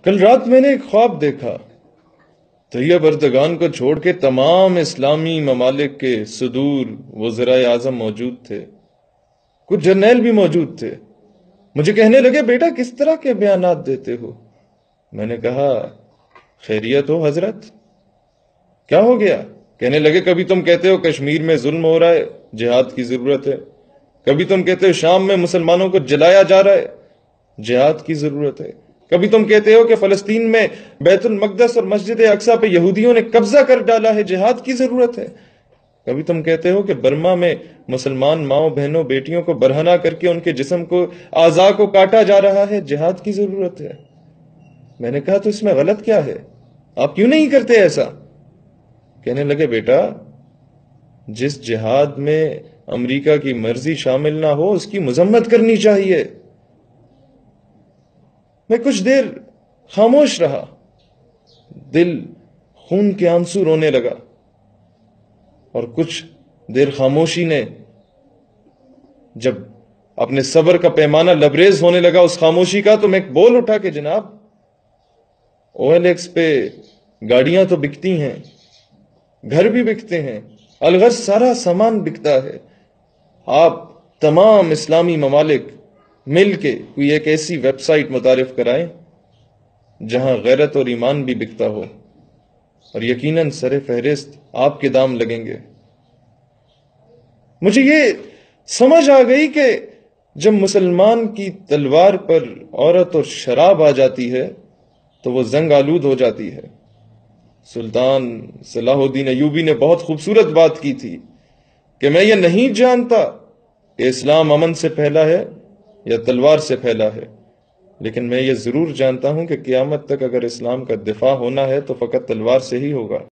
کل رات میں نے ایک خواب دیکھا، طیب اردگان کو چھوڑ کے تمام اسلامی ممالک کے صدور وزرائے اعظم موجود تھے، کچھ جرنیل بھی موجود تھے۔ مجھے کہنے لگے، بیٹا کس طرح کے بیانات دیتے ہو؟ میں نے کہا، خیریت ہو حضرت؟ کیا ہو گیا؟ کہنے لگے، کبھی تم کہتے ہو کشمیر میں ظلم ہو رہا ہے، جہاد کی ضرورت ہے، کبھی تم کہتے ہو شام میں مسلمانوں کو جلایا جا رہا ہے، جہاد کی ضرورت ہے، کبھی تم کہتے ہو کہ فلسطین میں بیت المقدس اور مسجد اقصی پہ یہودیوں نے قبضہ کر ڈالا ہے، جہاد کی ضرورت ہے، کبھی تم کہتے ہو کہ برما میں مسلمان ماؤں بہنوں بیٹیوں کو برہنہ کر کے ان کے جسم کو اعضاء کو کاٹا جا رہا ہے، جہاد کی ضرورت ہے۔ میں نے کہا، تو اس میں غلط کیا ہے؟ آپ کیوں نہیں کرتے ایسا؟ کہنے لگے، بیٹا جس جہاد میں امریکہ کی مرضی شامل نہ ہو اس کی مذمت کرنی چاہیے۔ میں کچھ دیر خاموش رہا، دل خون کے آنسو رونے لگا، اور کچھ دیر خاموشی نے جب اپنے صبر کا پیمانہ لبریز ہونے لگا اس خاموشی کا، تو میں بول اٹھا کہ جناب OLX پہ گاڑیاں تو بکتی ہیں، گھر بھی بکتے ہیں، الغرض سارا سامان بکتا ہے۔ آپ تمام اسلامی ممالک مل کے کوئی ایک ایسی ویب سائٹ متعارف کرائیں جہاں غیرت اور ایمان بھی بکتا ہو، اور یقیناً سر فہرست آپ کے دام لگیں گے۔ مجھے یہ سمجھ آ گئی کہ جب مسلمان کی تلوار پر عورت اور شراب آ جاتی ہے تو وہ زنگ آلود ہو جاتی ہے۔ سلطان صلاح الدین ایوبی نے بہت خوبصورت بات کی تھی کہ میں یہ نہیں جانتا کہ اسلام امن سے پھیلا ہے یا تلوار سے پھیلا ہے، لیکن میں یہ ضرور جانتا ہوں کہ قیامت تک اگر اسلام کا دفاع ہونا ہے تو فقط تلوار سے ہی ہوگا۔